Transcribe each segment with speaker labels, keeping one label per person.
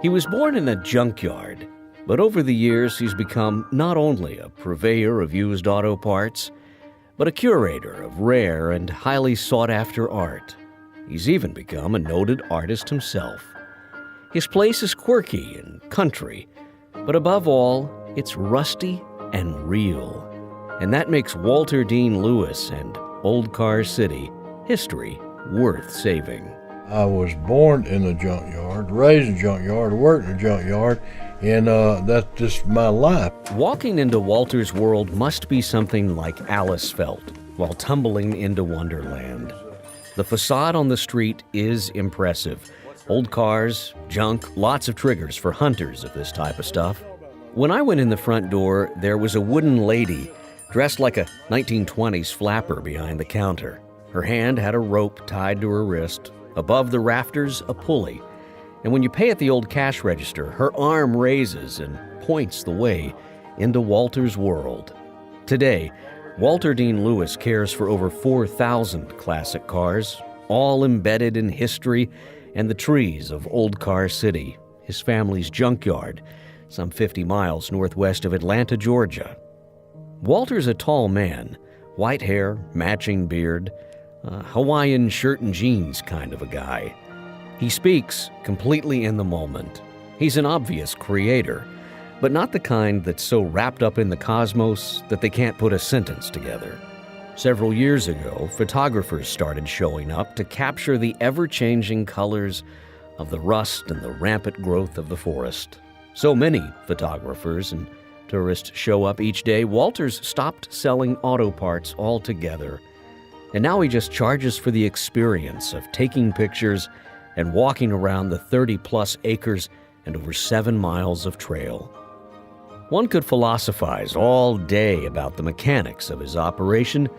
Speaker 1: He was born in a junkyard, but over the years he's become not only a purveyor of used auto parts, but a curator of rare and highly sought-after art. He's even become a noted artist himself. His place is quirky and country, but above all, it's rusty and real. And that makes Walter Dean Lewis and Old Car City history worth saving.
Speaker 2: I was born in a junkyard, raised in a junkyard, worked in a junkyard, and that's just my life.
Speaker 1: Walking into Walter's world must be something like Alice felt while tumbling into Wonderland. The facade on the street is impressive. Old cars, junk, lots of triggers for hunters of this type of stuff. When I went in the front door, there was a wooden lady dressed like a 1920s flapper behind the counter. Her hand had a rope tied to her wrist. Above the rafters, a pulley. And when you pay at the old cash register, her arm raises and points the way into Walter's world. Today, Walter Dean Lewis cares for over 4,000 classic cars, all embedded in history and the trees of Old Car City, his family's junkyard, some 50 miles northwest of Atlanta, Georgia. Walter's a tall man, white hair, matching beard, a Hawaiian shirt and jeans kind of a guy. He speaks completely in the moment. He's an obvious creator, but not the kind that's so wrapped up in the cosmos that they can't put a sentence together. Several years ago, photographers started showing up to capture the ever-changing colors of the rust and the rampant growth of the forest. So many photographers and tourists show up each day, Walter's stopped selling auto parts altogether. And now he just charges for the experience of taking pictures and walking around the 30-plus acres and over 7 miles of trail. One could philosophize all day about the mechanics of his operation,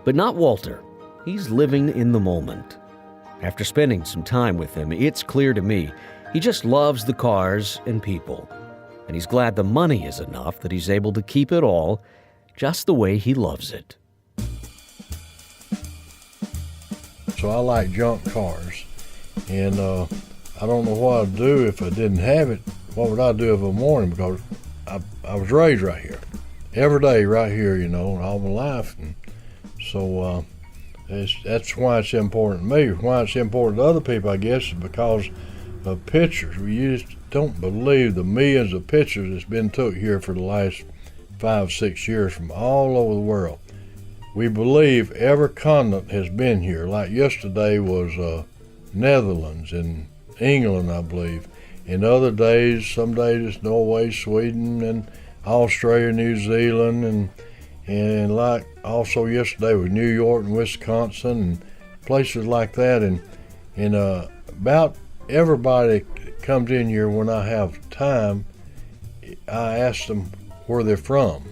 Speaker 1: but not Walter. He's living in the moment. After spending some time with him, it's clear to me he just loves the cars and people. And he's glad the money is enough that he's able to keep it all just the way he loves it.
Speaker 2: So I like junk cars, and I don't know what I'd do if I didn't have it. What would I do of a morning? Because I was raised right here, every day right here, all my life. And so that's why it's important to me. Why it's important to other people, I guess, is because of pictures. You just don't believe the millions of pictures that's been took here for the last 5-6 years from all over the world. We believe every continent has been here. Like yesterday was Netherlands and England, I believe. And other days, some days it's Norway, Sweden, and Australia, New Zealand, and like also yesterday was New York and Wisconsin and places like that. And about everybody that comes in here when I have time, I ask them where they're from.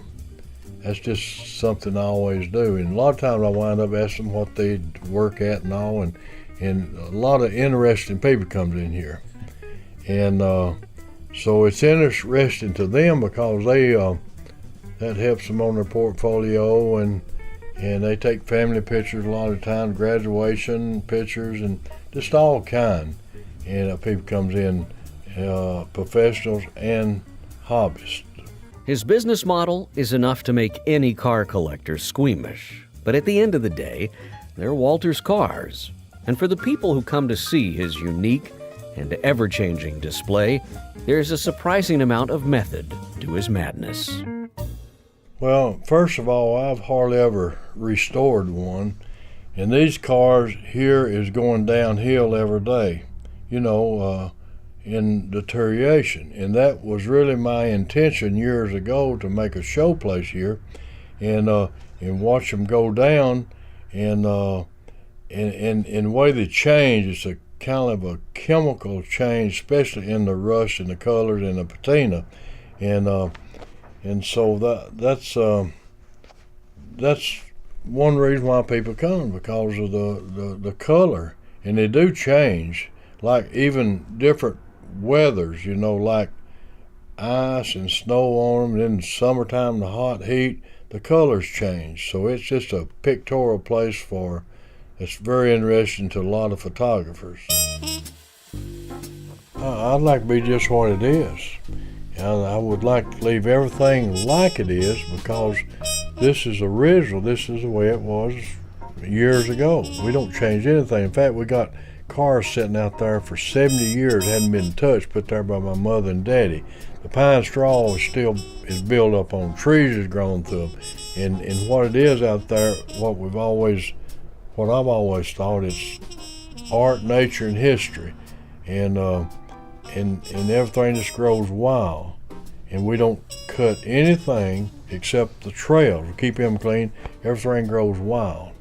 Speaker 2: That's just something I always do. And a lot of times I wind up asking them what they work at and all. And a lot of interesting people comes in here. And so it's interesting to them because that helps them on their portfolio. And they take family pictures a lot of times, graduation pictures, and just all kind. And people comes in, professionals and hobbyists.
Speaker 1: His business model is enough to make any car collector squeamish. But at the end of the day, they're Walter's cars. And for the people who come to see his unique and ever-changing display, there's a surprising amount of method to his madness.
Speaker 2: Well, first of all, I've hardly ever restored one. And these cars here is going downhill every day, in deterioration. And that was really my intention years ago, to make a show place here and watch them go down. And the way they change, it's a kind of a chemical change, especially in the rust and the colors and the patina. And so that's one reason why people come, because of the color. And they do change, like even different weathers, like ice and snow on them. And in the summertime, the hot heat, the colors change. So it's just a pictorial place it's very interesting to a lot of photographers. I'd like to be just what it is. And I would like to leave everything like it is because this is original. This is the way it was years ago. We don't change anything. In fact, we got cars sitting out there for 70 years, hadn't been touched, put there by my mother and daddy. The pine straw is built up on trees, has grown through them. And what it is out there, what I've always thought is art, nature, and history. And everything just grows wild. And we don't cut anything except the trails. We keep them clean. Everything grows wild.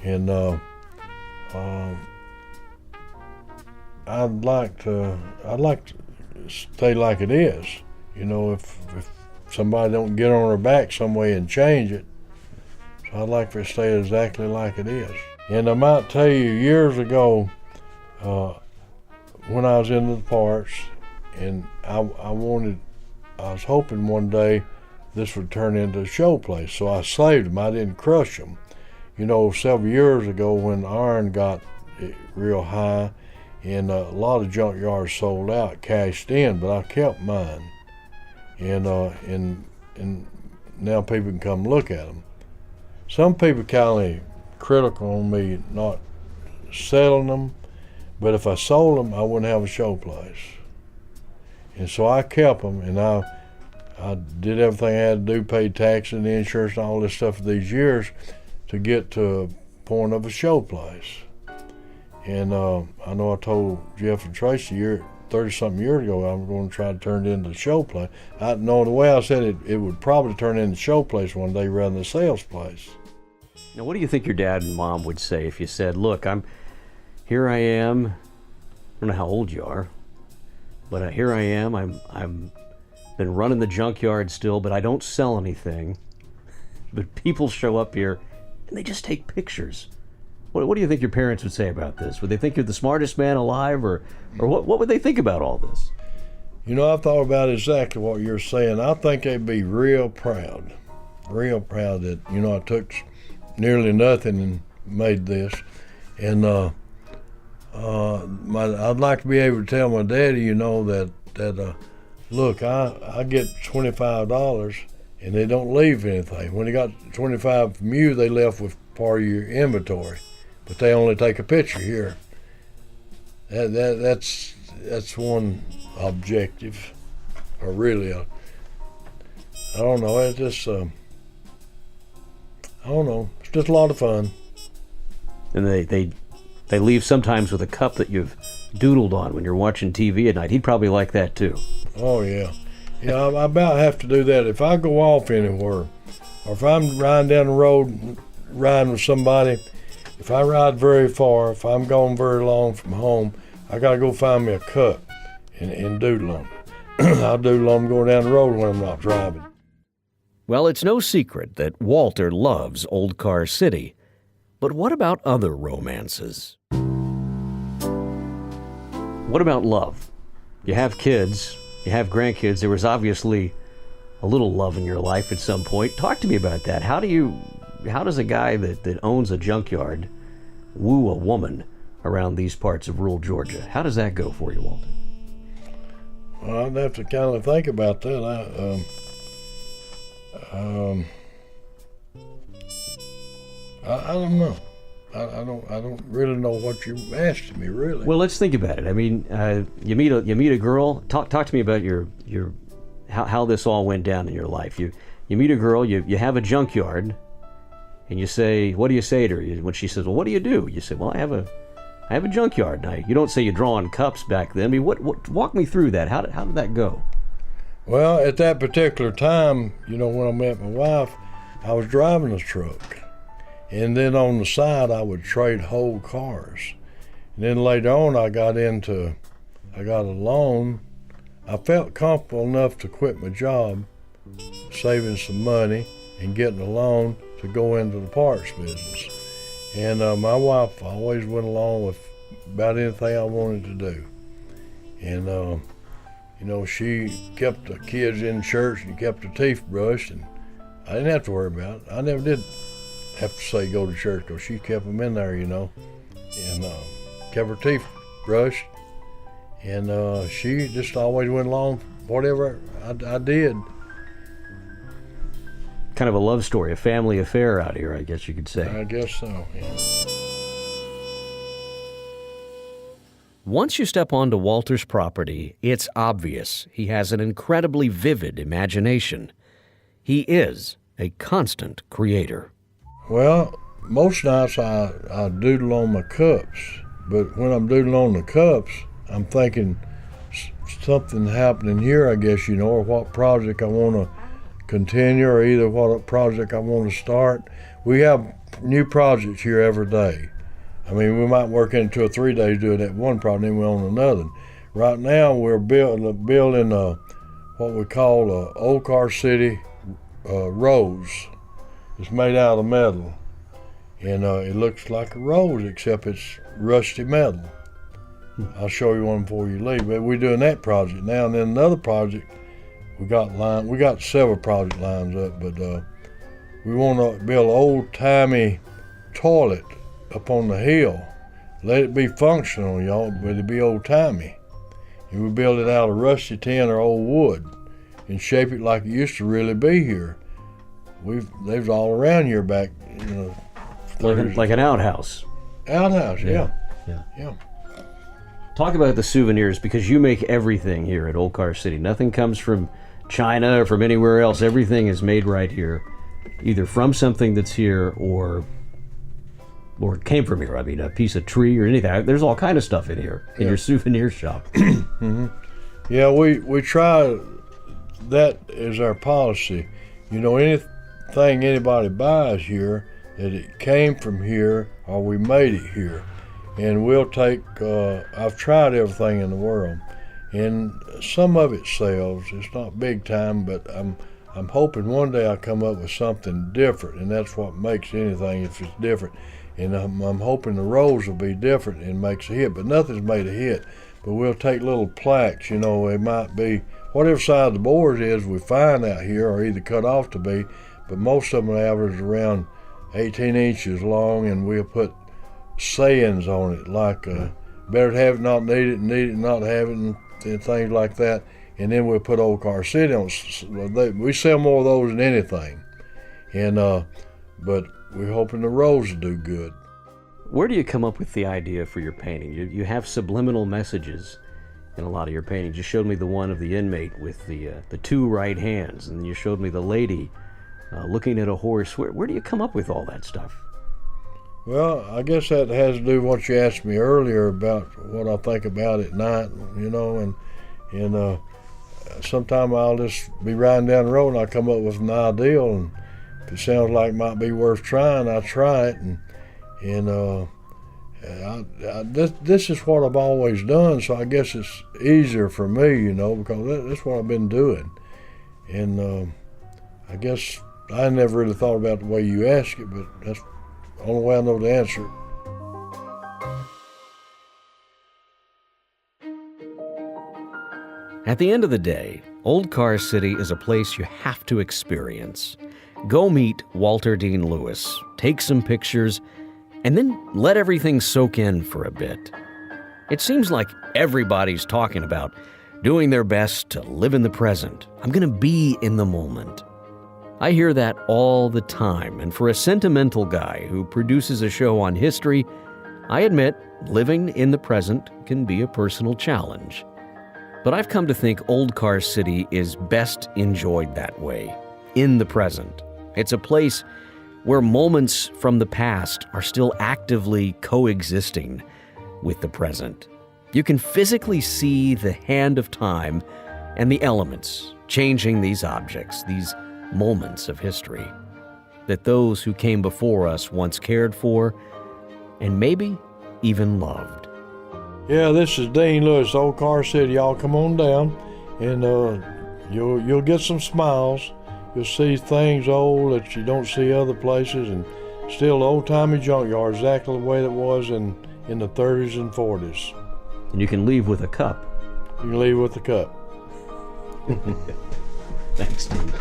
Speaker 2: And I'd like to stay like it is. You know, if somebody don't get on her back some way and change it, so I'd like for it to stay exactly like it is. And I might tell you, years ago, when I was into the parks, and I was hoping one day this would turn into a show place, so I saved them. I didn't crush them. You know, several years ago when iron got real high, and a lot of junkyards sold out, cashed in, but I kept mine. And now people can come look at them. Some people kind of critical on me not selling them, but if I sold them, I wouldn't have a show place. And so I kept them, and I did everything I had to do, paid taxes and insurance and all this stuff for these years to get to a point of a show place. And I know I told Jeff and Tracy 30-something years ago I'm going to try to turn it into a show place. I know the way I said it would probably turn into a show place one day rather than a sales place.
Speaker 1: Now, what do you think your dad and mom would say if you said, look, here I am, I don't know how old you are, but here I am, I'm been running the junkyard still, but I don't sell anything. But people show up here and they just take pictures. What do you think your parents would say about this? Would they think you're the smartest man alive, or what would they think about all this?
Speaker 2: You know, I thought about exactly what you're saying. I think they'd be real proud that, you know, I took nearly nothing and made this. And I'd like to be able to tell my daddy, you know, that look, I get $25 and they don't leave anything. When they got 25 from you, they left with part of your inventory, but they only take a picture here. That's one objective, or really, I don't know. It's just, I don't know. It's just a lot of fun.
Speaker 1: And they leave sometimes with a cup that you've doodled on when you're watching TV at night. He'd probably like that too.
Speaker 2: Oh yeah, yeah. I about have to do that if I go off anywhere, or if I'm riding down the road, riding with somebody. If I ride very far, if I'm going very long from home, I gotta go find me a cup and doodle on it. I'll doodle on them going down the road when I'm not driving.
Speaker 1: Well, it's no secret that Walter loves Old Car City. But what about other romances? What about love? You have kids, you have grandkids. There was obviously a little love in your life at some point. Talk to me about that. How does a guy that owns a junkyard woo a woman around these parts of rural Georgia? How does that go for you, Walter?
Speaker 2: Well, I'd have to kind of think about that. I don't know. I don't really know what you asked me, really.
Speaker 1: Well, let's think about it. I mean, you meet a girl. Talk to me about your how this all went down in your life. You meet a girl. You have a junkyard, and you say, what do you say to her when she says, well, what do? You say, well, I have a junkyard. Now, you don't say you're drawing cups back then. I mean, what walk me through that. How did that go?
Speaker 2: Well, at that particular time, you know, when I met my wife, I was driving a truck. And then on the side, I would trade whole cars. And then later on, I got a loan. I felt comfortable enough to quit my job, saving some money and getting a loan to go into the parts business. And my wife always went along with about anything I wanted to do. And, you know, she kept the kids in church and kept the teeth brushed, and I didn't have to worry about it. I never did have to say go to church, because she kept them in there, you know, and kept her teeth brushed. And she just always went along whatever I did.
Speaker 1: Kind of a love story, a family affair out here, I guess you could say.
Speaker 2: I guess so, yeah.
Speaker 1: Once you step onto Walter's property, it's obvious he has an incredibly vivid imagination. He is a constant creator.
Speaker 2: Well, most nights I doodle on my cups, but when I'm doodling on the cups, I'm thinking something happening here, I guess, or what project I want to continue, or either what project I want to start. We have new projects here every day. I mean, we might work into 3 days doing that one project, then we're on another. Right now, we're building what we call a Old Car City rose. It's made out of metal, and it looks like a rose, except it's rusty metal. I'll show you one before you leave. But we're doing that project now, and then another project we got several project lines up, but we want to build an old-timey toilet up on the hill. Let it be functional, y'all, but it be old-timey. And we build it out of rusty tin or old wood and shape it like it used to really be here. They was all around here back,
Speaker 1: Like an outhouse.
Speaker 2: Outhouse, yeah.
Speaker 1: Talk about the souvenirs, because you make everything here at Old Car City. Nothing comes from China or from anywhere else. Everything is made right here, either from something that's here or it came from here. I mean, a piece of tree or anything. There's all kind of stuff in here, in your souvenir shop.
Speaker 2: Mm-hmm. Yeah, we try, that is our policy. Anything anybody buys here, that it came from here or we made it here. And we'll take, I've tried everything in the world, and some of it sells. It's not big time, but I'm hoping one day I'll come up with something different, and that's what makes anything, if it's different. And I'm hoping the rose will be different and makes a hit, but nothing's made a hit. But we'll take little plaques, it might be, whatever size the board is, we find out here, or either cut off to be, but most of them average around 18 inches long, and we'll put sayings on it, like better to have it, not need it, need it, not have it, and things like that. And then we'll put Old Car City on. We sell more of those than anything. And but we're hoping the rose will do good.
Speaker 1: Where do you come up with the idea for your painting? You have subliminal messages in a lot of your paintings. You showed me the one of the inmate with the 2 right hands, and you showed me the lady looking at a horse. Where do you come up with all that stuff?
Speaker 2: Well, I guess that has to do with what you asked me earlier about what I think about at night, and sometime I'll just be riding down the road and I'll come up with an ideal, and if it sounds like it might be worth trying, I try it, and this is what I've always done, so I guess it's easier for me, because that's what I've been doing. And I guess I never really thought about the way you ask it, but that's the only way I know the answer.
Speaker 1: At the end of the day, Old Car City is a place you have to experience. Go meet Walter Dean Lewis, take some pictures, and then let everything soak in for a bit. It seems like everybody's talking about doing their best to live in the present. I'm going to be in the moment. I hear that all the time, and for a sentimental guy who produces a show on history, I admit living in the present can be a personal challenge. But I've come to think Old Car City is best enjoyed that way, in the present. It's a place where moments from the past are still actively coexisting with the present. You can physically see the hand of time and the elements changing these objects, these moments of history that those who came before us once cared for and maybe even loved.
Speaker 2: Yeah, this is Dean Lewis, Old Car City. Y'all come on down, and you'll get some smiles. You'll see things old that you don't see other places, and still old-timey junkyard, exactly the way that was in the 30s and 40s.
Speaker 1: And you can leave with a cup.
Speaker 2: You can leave with a cup.
Speaker 1: Thanks, Steve.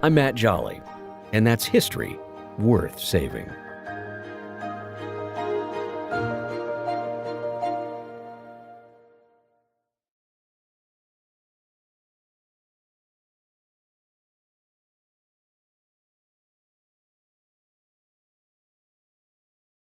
Speaker 1: I'm Matt Jolley, and that's history worth saving.